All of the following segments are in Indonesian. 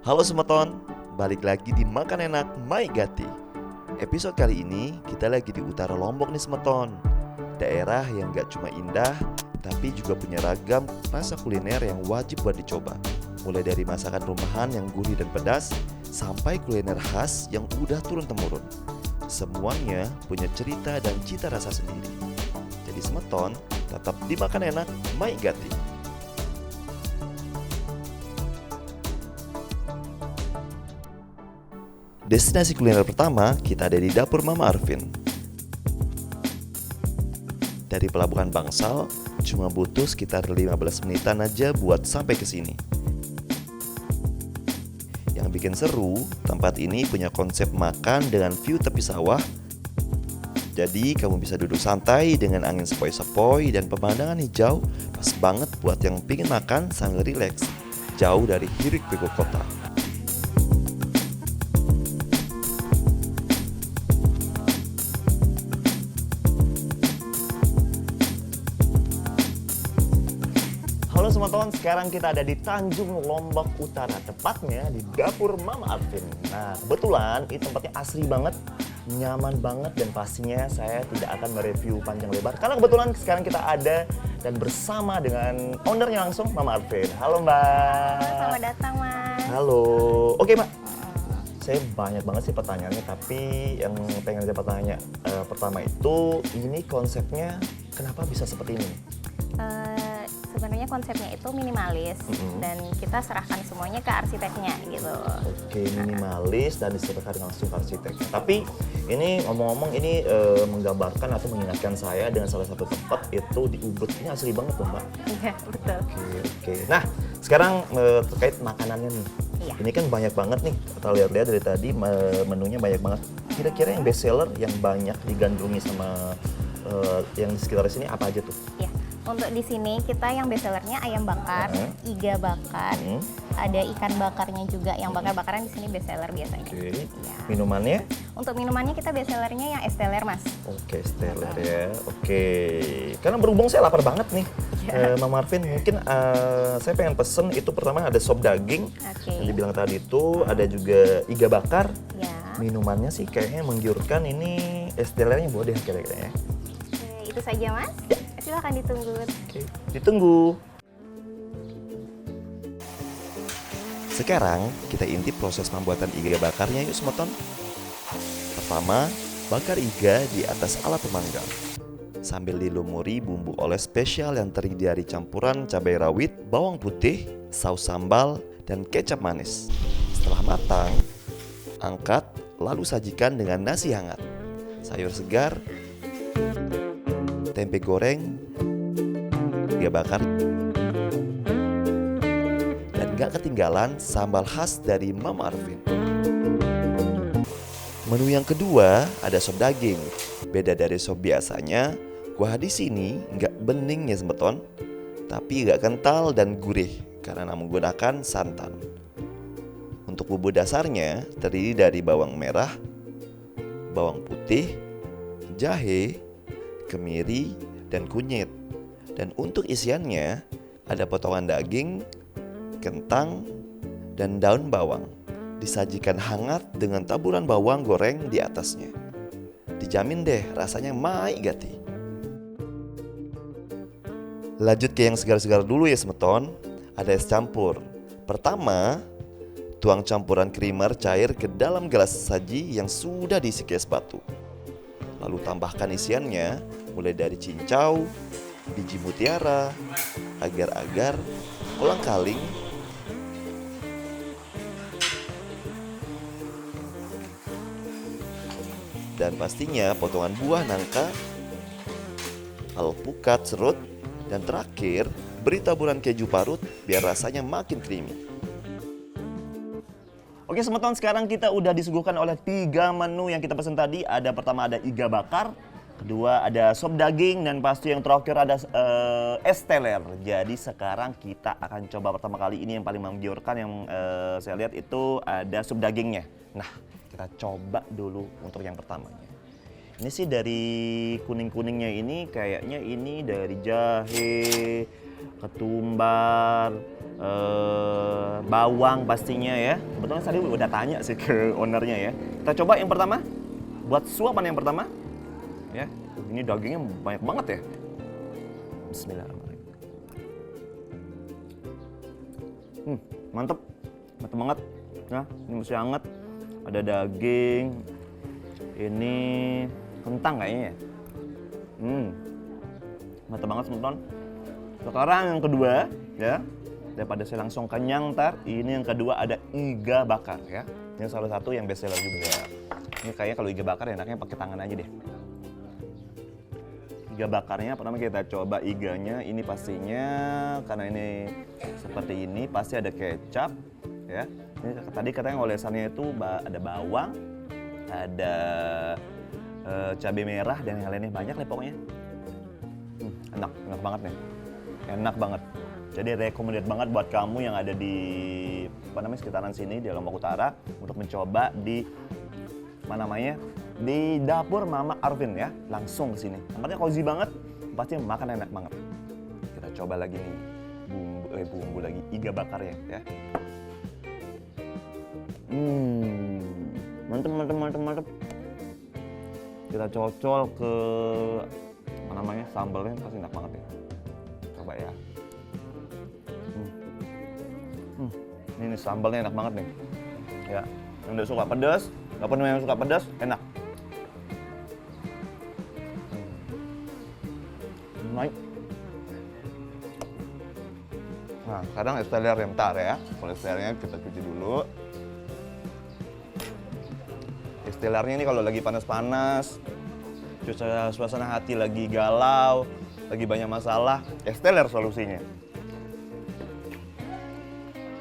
Halo Semeton, balik lagi di Makan Enak My Gati. Episode kali ini kita lagi di utara Lombok nih Semeton. Daerah yang gak cuma indah, tapi juga punya ragam rasa kuliner yang wajib buat dicoba. Mulai dari masakan rumahan yang gurih dan pedas, sampai kuliner khas yang udah turun-temurun. Semuanya punya cerita dan cita rasa sendiri. Jadi Semeton, tetap dimakan enak My Gati. Destinasi kuliner pertama, kita ada di dapur Mama Arvin. Dari Pelabuhan Bangsal, cuma butuh sekitar 15 menitan aja buat sampai ke sini. Yang bikin seru, tempat ini punya konsep makan dengan view tepi sawah. Jadi kamu bisa duduk santai dengan angin sepoi-sepoi dan pemandangan hijau, pas banget buat yang pingin makan sambil rileks, jauh dari hiruk-pikuk kota. Halo teman-teman, sekarang kita ada di Tanjung Lombok Utara, tepatnya di dapur Mama Arvin. Nah, kebetulan ini tempatnya asri banget, nyaman banget, dan pastinya saya tidak akan mereview panjang lebar karena kebetulan sekarang kita ada dan bersama dengan ownernya langsung, Mama Arvin. Halo Mbak. Selamat datang Mas. Halo. Oke Mbak, saya banyak banget sih pertanyaannya, tapi yang pengen saya tanya pertama itu, ini konsepnya kenapa bisa seperti ini? Sebenarnya konsepnya itu minimalis dan kita serahkan semuanya ke arsiteknya gitu. Oke, minimalis dan diserahkan langsung ke arsitek. Tapi ini ngomong-ngomong ini menggambarkan atau mengingatkan saya dengan salah satu tempat itu di Ubud. Ini asli banget tuh Mbak. Iya, betul. Oke. Nah, sekarang terkait makanannya nih. Iya. Ini kan banyak banget nih, kita lihat-lihat dari tadi menunya banyak banget. Kira-kira yang best seller yang banyak digandrungi sama yang di sekitar sini apa aja tuh? Iya. Untuk di sini kita yang best sellernya ayam bakar, iga bakar, ada ikan bakarnya juga. Yang bakar-bakaran di sini best seller biasanya. Oke. Ya. Minumannya? Untuk minumannya kita best sellernya yang es teler Mas. Oke, Stellar ya. Oke. Karena berhubung saya lapar banget nih, Mama Arvin, mungkin saya pengen pesen itu pertama ada sop daging. Oke. Yang dibilang tadi itu ada juga iga bakar. Ya. Minumannya sih kayaknya menggiurkan, ini es telernya boleh kira-kira ya. Oke, itu saja Mas. Silahkan ditunggu. Oke, ditunggu. Sekarang kita intip proses pembuatan iga bakarnya yuk Semeton. Pertama, bakar iga di atas alat pemanggang. Sambil dilumuri bumbu oles spesial yang terdiri dari campuran cabai rawit, bawang putih, saus sambal, dan kecap manis. Setelah matang, angkat lalu sajikan dengan nasi hangat, sayur segar, tempe goreng, iga bakar, dan gak ketinggalan sambal khas dari Mama Arvin. Menu yang kedua ada sop daging. Beda dari sop biasanya, kuah di sini nggak bening ya Semeton, tapi nggak kental dan gurih karena menggunakan santan. Untuk bumbu dasarnya terdiri dari bawang merah, bawang putih, jahe, kemiri, dan kunyit. Dan untuk isiannya ada potongan daging, kentang, dan daun bawang. Disajikan hangat dengan taburan bawang goreng di atasnya. Dijamin deh rasanya My Gati. Lanjut ke yang segar-segar dulu ya Semeton. Ada es campur. Pertama, tuang campuran creamer cair ke dalam gelas saji yang sudah diisi es batu. Lalu tambahkan isiannya mulai dari cincau, biji mutiara, agar-agar, kolang-kaling, dan pastinya potongan buah nangka, alpukat serut, dan terakhir beri taburan keju parut biar rasanya makin creamy. Oke Semeton, sekarang kita udah disuguhkan oleh 3 menu yang kita pesan tadi. Ada pertama ada iga bakar, kedua ada sop daging, dan pasti yang terakhir ada es teler. Jadi sekarang kita akan coba pertama kali ini yang paling menggiurkan yang saya lihat itu ada sop dagingnya. Nah, kita coba dulu untuk yang pertamanya. Ini sih dari kuning-kuningnya ini kayaknya ini dari jahe, ketumbar, bawang pastinya ya. Sebetulnya tadi udah tanya sih ke ownernya ya. Kita coba yang pertama, buat suapan yang pertama. Ya, ini dagingnya banyak banget ya. Bismillahirrahmanirrahim. Mantep, mantep banget. Nah, ini masih hangat. Ada daging. Ini kentang kayaknya ya. Mantep banget teman-teman. Sekarang yang kedua ya. Daripada saya langsung kenyang ntar, ini yang kedua ada iga bakar ya. Ini salah satu yang best seller juga ya. Ini kayaknya kalau iga bakar enaknya pakai tangan aja deh. Iga bakarnya pertama kita coba iganya, ini pastinya karena ini seperti ini pasti ada kecap ya. Ini tadi katanya olesannya itu ada bawang, ada cabai merah dan yang lainnya banyak deh pokoknya. Enak banget nih. Enak banget. Jadi recommended banget buat kamu yang ada di sekitaran sini di Lombok Utara untuk mencoba di di dapur Mama Arvin ya. Langsung ke sini. Tempatnya cozy banget, pasti makan enak banget. Kita coba lagi nih bumbu lagi iga bakarnya ya. Mantep. Kita cocol ke sambalnya pasti enak banget ya. Coba ya. Ini sambalnya enak banget nih. Ya, yang udah suka pedas, walaupun yang suka pedas, enak. Naik. Nah, sekarang es teler yang bentar ya. Kalau es telernya kita cuci dulu. Es telernya ini kalau lagi panas-panas, suasana hati lagi galau, lagi banyak masalah, es teler solusinya.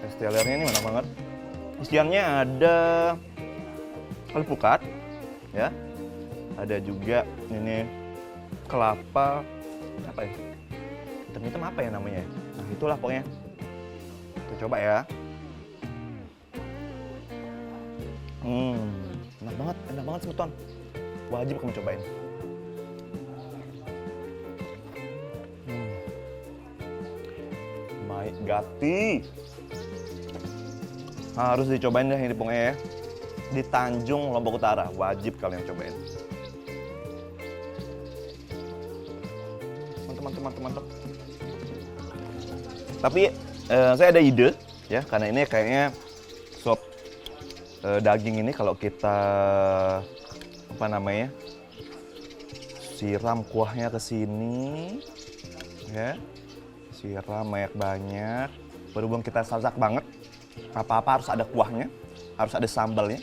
Es telernya ini enak banget. Isiannya ada alpukat, ya. Ada juga ini kelapa, apa ya? Hitam-hitam apa ya namanya? Nah itulah pokoknya. Kita coba ya. Enak banget semeton. Wajib kamu cobain. My gati. Harus dicobain deh ini pokoknya ya. Di Tanjung Lombok Utara, wajib kalian cobain. Mantap. Tapi saya ada ide ya, karena ini kayaknya sop daging ini kalau kita siram kuahnya ke sini ya. Siram banyak. Berhubung kita sasak banget, apa-apa harus ada kuahnya, harus ada sambalnya,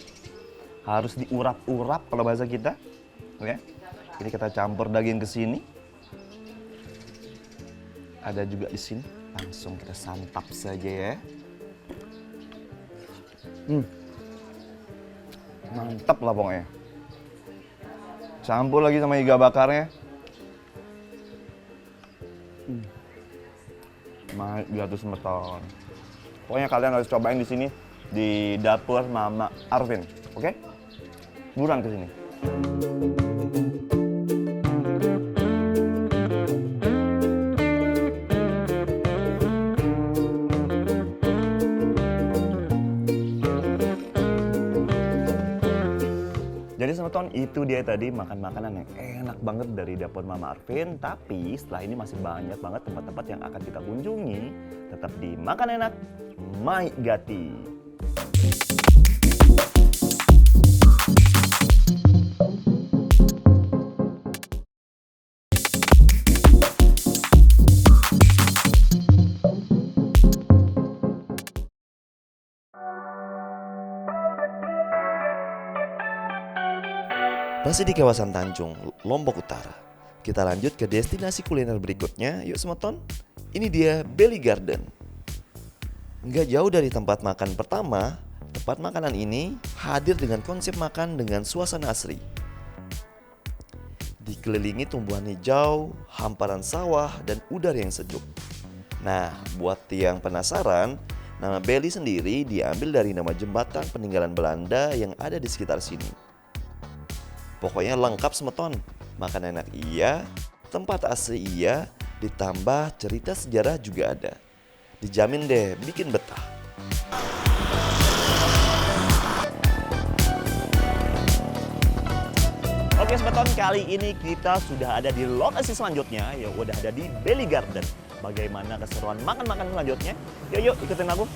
harus diurap-urap kalau bahasa kita ya. Ini kita campur daging ke sini. Ada juga di sini. Langsung kita santap saja ya. Mantap lah pokoknya. Campur lagi sama iga bakarnya. Jatuh semeton. Pokoknya kalian harus cobain di sini di dapur Mama Arvin, oke? Buruan ke sini. Jadi semeton itu dia tadi makan makanan yang enak banget dari dapur Mama Arvin. Tapi setelah ini masih banyak banget tempat-tempat yang akan kita kunjungi. Tetap di Makan Enak, My Gati. Masih di kawasan Tanjung, Lombok Utara. Kita lanjut ke destinasi kuliner berikutnya, yuk semeton. Ini dia Belly Garden. Nggak jauh dari tempat makan pertama, tempat makanan ini hadir dengan konsep makan dengan suasana asri. Dikelilingi tumbuhan hijau, hamparan sawah, dan udara yang sejuk. Nah, buat yang penasaran, nama Belly sendiri diambil dari nama jembatan peninggalan Belanda yang ada di sekitar sini. Pokoknya lengkap semeton, makan enak iya, tempat asri iya, Ditambah cerita sejarah juga ada. Dijamin deh bikin betah. Oke Semeton, kali ini kita sudah ada di lokasi selanjutnya, ya udah ada di Belly Garden. Bagaimana keseruan makan-makan selanjutnya? Yuk ikutin aku.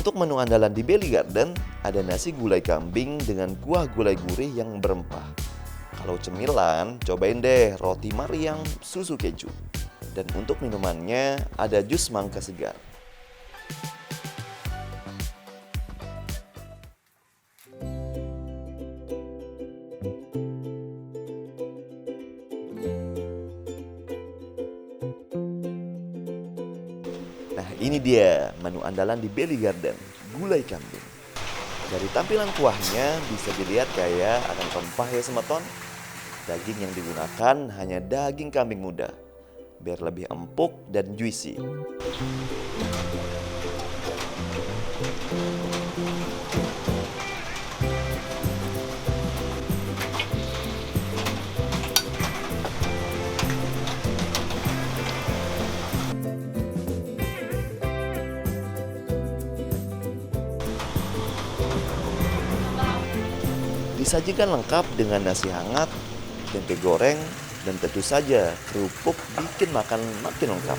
Untuk menu andalan di Belly Garden, ada nasi gulai kambing dengan kuah gulai gurih yang berempah. Kalau cemilan, cobain deh roti Mariam susu keju. Dan untuk minumannya, ada jus mangga segar. Nah, ini dia menu andalan di Belly Garden, gulai kambing. Dari tampilan kuahnya bisa dilihat kayak akan rempah ya Semeton. Daging yang digunakan hanya daging kambing muda, biar lebih empuk dan juicy. Disajikan lengkap dengan nasi hangat, tempe goreng, dan tentu saja kerupuk bikin makan makin lengkap.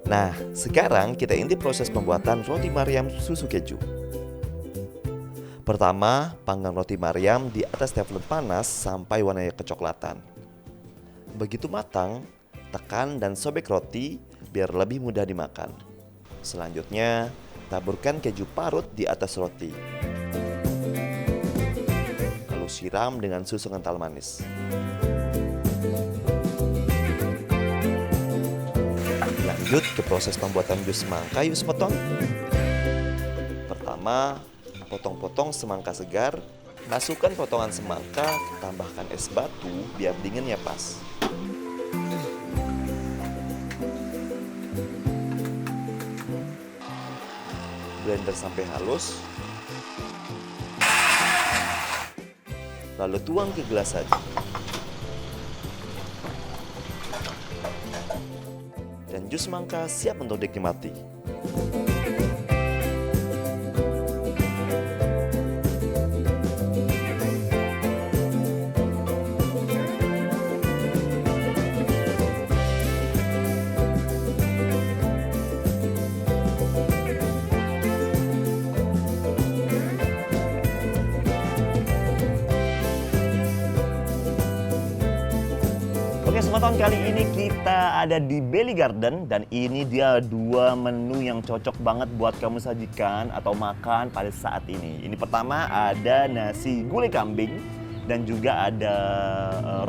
Nah, sekarang kita intip proses pembuatan roti Mariam susu keju. Pertama, panggang roti Mariam di atas teflon panas sampai warnanya kecoklatan. Begitu matang, tekan dan sobek roti biar lebih mudah dimakan. Selanjutnya, taburkan keju parut di atas roti. Lalu siram dengan susu kental manis. Lanjut ke proses pembuatan jus semangka yuk Semeton. Pertama, potong-potong semangka segar. Masukkan potongan semangka, tambahkan es batu biar dinginnya pas. Blender sampai halus. Lalu tuang ke gelas saja. Dan jus semangka siap untuk dinikmati. Oke Semeton, kali ini kita ada di Belly Garden dan ini dia dua menu yang cocok banget buat kamu sajikan atau makan pada saat ini. Ini pertama ada nasi gulai kambing dan juga ada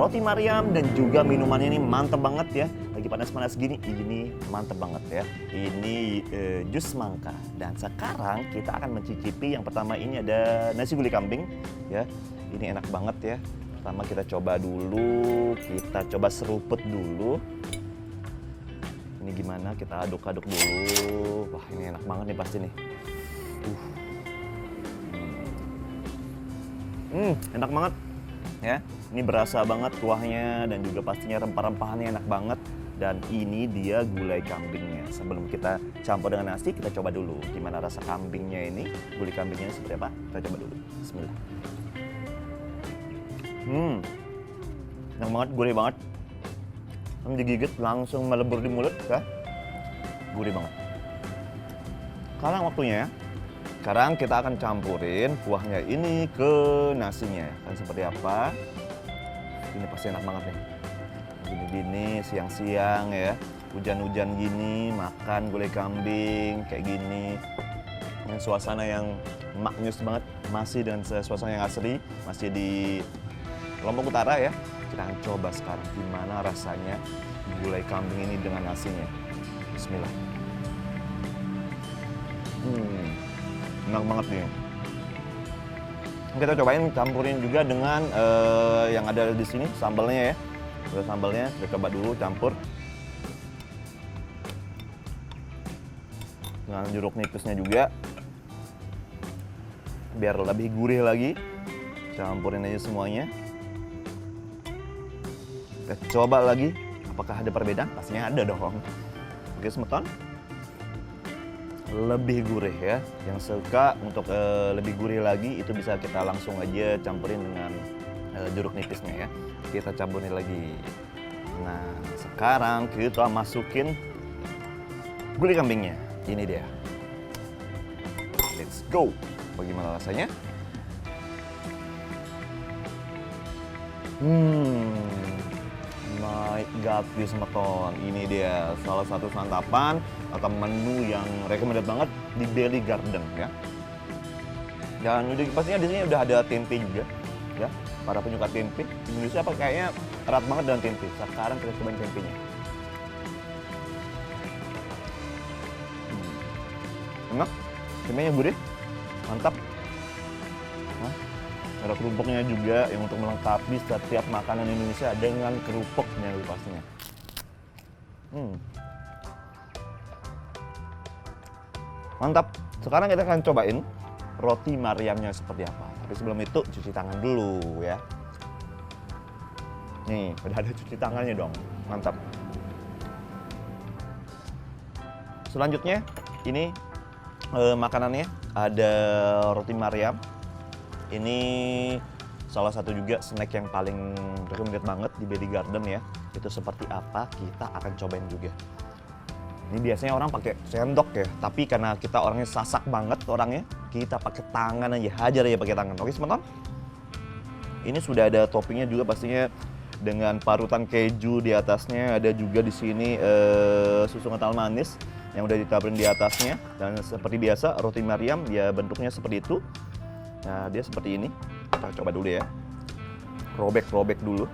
roti Mariam dan juga minumannya ini mantep banget ya. Lagi panas-panas gini, ini mantep banget ya. Ini jus semangka. Dan sekarang kita akan mencicipi yang pertama ini ada nasi gulai kambing ya. Ini enak banget ya. Pertama kita coba dulu, kita coba seruput dulu. Ini gimana? Kita aduk-aduk dulu. Wah ini enak banget nih pasti nih. Enak banget ya. Ini berasa banget kuahnya dan juga pastinya rempah-rempahannya enak banget. Dan ini dia gulai kambingnya. Sebelum kita campur dengan nasi, kita coba dulu gimana rasa kambingnya ini. Gulai kambingnya seperti apa? Kita coba dulu. Bismillah. Enak banget, gurih banget. Digigit langsung melebur di mulut ya. Gurih banget. Sekarang waktunya ya. Sekarang kita akan campurin kuahnya ini ke nasinya. Kan seperti apa? Ini pasti enak banget nih. Gini-gini siang-siang ya. Hujan-hujan gini, makan gulai kambing kayak gini. Dengan suasana yang maknyus banget. Masih dengan suasana yang asri. Masih di Lombok Utara ya. Kita akan coba sekarang gimana rasanya gulai kambing ini dengan nasinya. Bismillah. enak banget nih. Kita cobain campurin juga dengan yang ada di sini sambalnya ya. Udah sambalnya kita coba dulu campur dengan jeruk nipisnya juga, biar lebih gurih lagi. Campurin aja semuanya. Kita coba lagi, apakah ada perbedaan? Pastinya ada dong. Oke semeton, lebih gurih ya. Yang suka untuk lebih gurih lagi itu bisa kita langsung aja campurin dengan jeruk nipisnya ya. Kita campurin lagi. Nah sekarang kita masukin gulai kambingnya. Ini dia. Let's go. Bagaimana rasanya? My God, semeton. Ini dia salah satu santapan atau menu yang recommended banget di Belly Garden ya. Dan udah pastinya di sini udah ada tempe juga ya. Para penyuka tempe, Indonesia apa kayaknya erat banget dengan tempe. Sekarang kita cobain tempenya. Enak, tempenya gurih, mantap. Nah, ada kerupuknya juga yang untuk melengkapi setiap makanan Indonesia dengan kerupuknya pastinya. Mantap. Sekarang kita akan cobain roti Mariamnya seperti apa. Tapi sebelum itu cuci tangan dulu ya. Nih, udah ada cuci tangannya dong. Mantap. Selanjutnya ini makanannya ada roti Mariam. Ini salah satu juga snack yang paling recommended banget di Belly Garden ya. Itu seperti apa kita akan cobain juga. Ini biasanya orang pakai sendok ya, tapi karena kita orangnya sasak banget orangnya, kita pakai tangan aja, hajar aja pakai tangan. Oke, sebentar. Ini sudah ada toppingnya juga pastinya dengan parutan keju di atasnya. Ada juga di sini susu kental manis yang udah ditaburin di atasnya. Dan seperti biasa roti Mariam dia bentuknya seperti itu. Nah, dia seperti ini. Kita coba dulu ya. Robek-robek dulu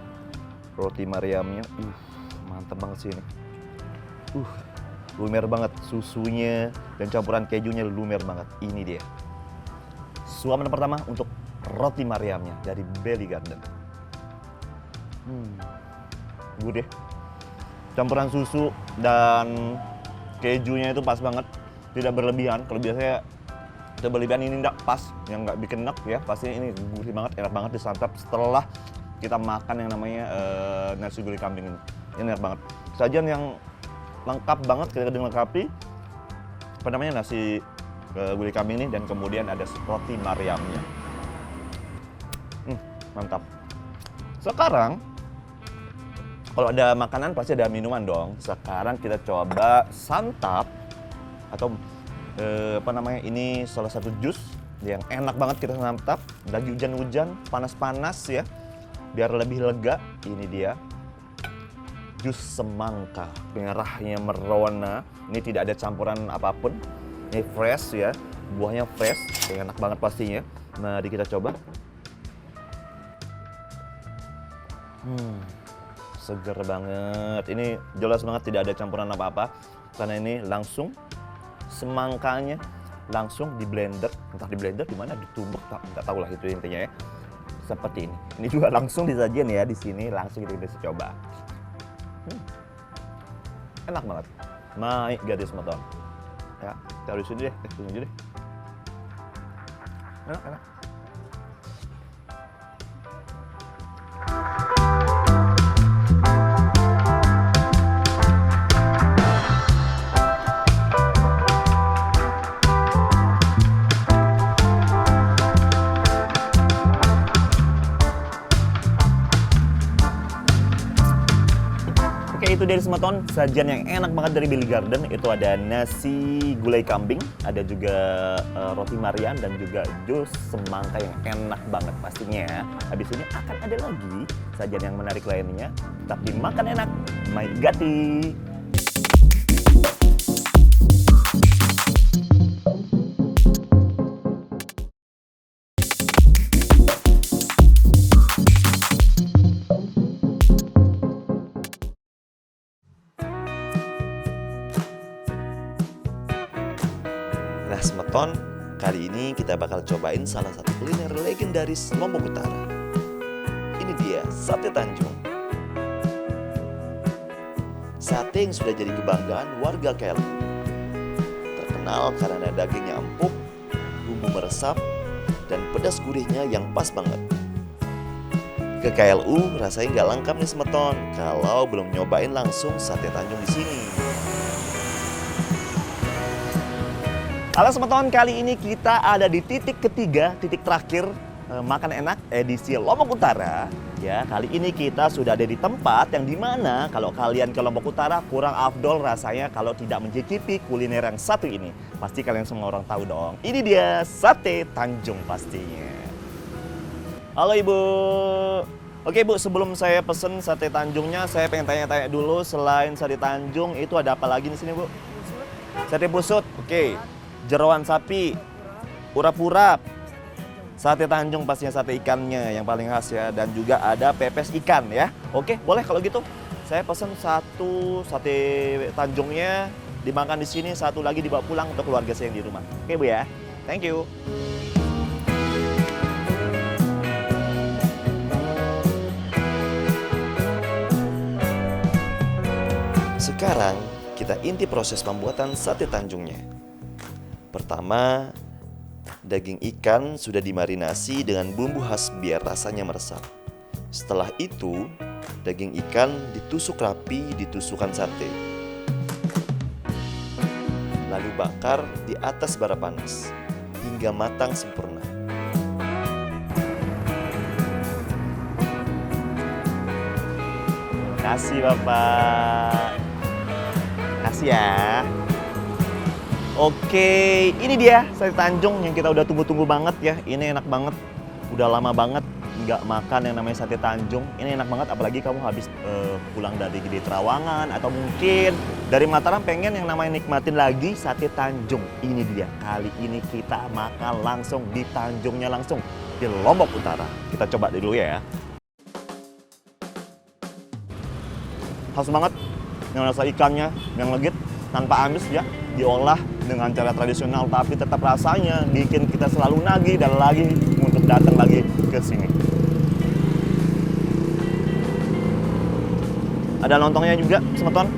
roti Mariamnya. Mantap banget sih ini. Lumer banget susunya dan campuran kejunya, lumer banget. Ini dia. Suapan pertama untuk roti Mariamnya dari Belly Garden. Gurih. Campuran susu dan kejunya itu pas banget, tidak berlebihan. Kalau biasanya kita berlebihan, ini enggak pas, yang nggak bikin enak ya. Pasti ini gurih banget, enak banget disantap setelah kita makan yang namanya nasi gulai kambing ini. Ini enak banget. Sajian yang lengkap banget, kita dilengkapi apa namanya nasi gulai kambing ini, dan kemudian ada roti Mariamnya. Mantap. Sekarang kalau ada makanan pasti ada minuman dong. Sekarang kita coba santap atau apa namanya, ini salah satu jus yang enak banget kita santap. Lagi hujan-hujan, panas-panas ya, biar lebih lega. Ini dia jus semangka, merahnya merona. Ini tidak ada campuran apapun. Ini fresh ya, buahnya fresh, enak banget pastinya. Mari kita coba. Seger banget. Ini jelas banget tidak ada campuran apa-apa, karena ini langsung semangkanya langsung di blender. Entah di blender di mana, ditumbuk, nggak tahu lah itu intinya ya. Seperti ini. Ini juga langsung disajikan ya di sini, langsung kita bisa coba. Enak banget. Naik gadis motor. Ya, taruh di sini deh, tunggu aja deh. Enak. Itu dari semeton sajian yang enak banget dari Belly Garden. Itu ada nasi gulai kambing, ada juga roti Mariam, dan juga jus semangka yang enak banget pastinya. Habis ini akan ada lagi sajian yang menarik lainnya. Tapi makan enak, my gati. Nah, semeton, Kali ini kita bakal cobain salah satu kuliner legendaris Lombok Utara. Ini dia sate Tanjung. Sate yang sudah jadi kebanggaan warga KLU. Terkenal karena dagingnya empuk, bumbu meresap, dan pedas gurihnya yang pas banget. Ke KLU rasanya nggak lengkap nih semeton kalau belum nyobain langsung sate Tanjung di sini. Halo semeton, kali ini kita ada di titik ketiga, titik terakhir makan enak edisi Lombok Utara. Ya, kali ini kita sudah ada di tempat yang dimana kalau kalian ke Lombok Utara kurang afdol rasanya kalau tidak mencicipi kuliner yang satu ini. Pasti kalian semua orang tahu dong. Ini dia sate Tanjung pastinya. Halo Ibu. Oke Bu, sebelum saya pesen sate Tanjungnya, saya pengen tanya-tanya dulu. Selain sate Tanjung, itu ada apa lagi di sini Bu? Sate busut, oke. Jeroan sapi, urap-urap, sate Tanjung pastinya sate ikannya yang paling khas ya. Dan juga ada pepes ikan ya. Oke, boleh kalau gitu. Saya pesen satu sate Tanjungnya dimakan di sini, satu lagi dibawa pulang untuk keluarga saya yang di rumah. Oke Bu ya, thank you. Sekarang kita inti proses pembuatan sate Tanjungnya. Pertama, daging ikan sudah dimarinasi dengan bumbu khas biar rasanya meresap. Setelah itu, daging ikan ditusuk rapi di tusukan sate. Lalu bakar di atas bara panas hingga matang sempurna. Terima kasih Bapak. Kasih ya. Oke, ini dia sate Tanjung yang kita udah tunggu-tunggu banget ya. Ini enak banget. Udah lama banget nggak makan yang namanya sate Tanjung. Ini enak banget, apalagi kamu habis pulang dari Gede Trawangan atau mungkin dari Mataram pengen yang namanya nikmatin lagi sate Tanjung. Ini dia. Kali ini kita makan langsung di Tanjungnya langsung di Lombok Utara. Kita coba dulu ya. Khas banget yang rasa ikannya yang legit tanpa amis ya, diolah dengan cara tradisional tapi tetap rasanya bikin kita selalu nagih dan lagi untuk datang lagi ke sini. Ada lontongnya juga semeton,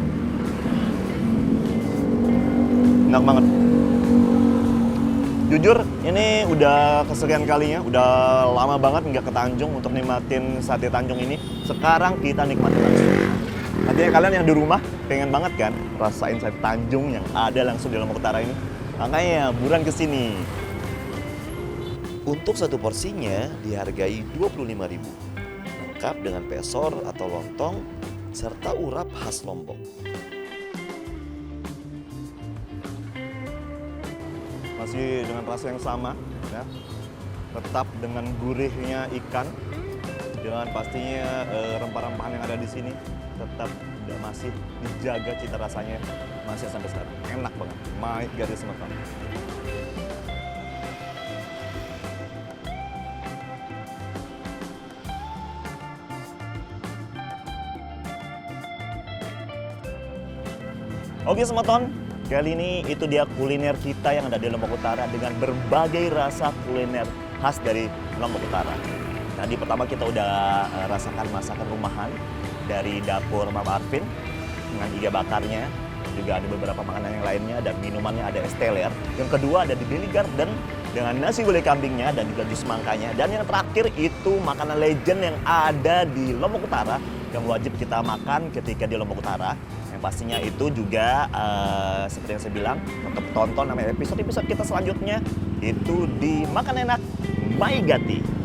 enak banget. Jujur ini udah kesekian kalinya, udah lama banget nggak ke Tanjung untuk nikmatin sate Tanjung ini. Sekarang kita nikmatin langsung. Artinya kalian yang di rumah pengen banget kan rasain sate Tanjung yang ada langsung di Lombok Utara ini. Makanya buruan ke sini. Untuk satu porsinya dihargai 25.000. Lengkap dengan pesor atau lontong serta urap khas Lombok. Masih dengan rasa yang sama ya. Tetap dengan gurihnya ikan. Dengan pastinya rempah-rempahan yang ada di sini tetap masih dijaga cita rasanya masih sampai sekarang. Enak banget. My garis semeton. Oke semeton, kali ini itu dia kuliner kita yang ada di Lombok Utara dengan berbagai rasa kuliner khas dari Lombok Utara. Tadi pertama kita udah rasakan masakan rumahan dari dapur Mama Arvin dengan iga bakarnya. Juga ada beberapa makanan yang lainnya dan minumannya ada es teler. Yang kedua ada di Belly Garden dengan nasi gulai kambingnya dan juga jus mangkanya. Dan yang terakhir itu makanan legend yang ada di Lombok Utara yang wajib kita makan ketika di Lombok Utara. Yang pastinya itu juga seperti yang saya bilang, untuk tonton namanya episode-episode kita selanjutnya itu di Makan Enak Maigati.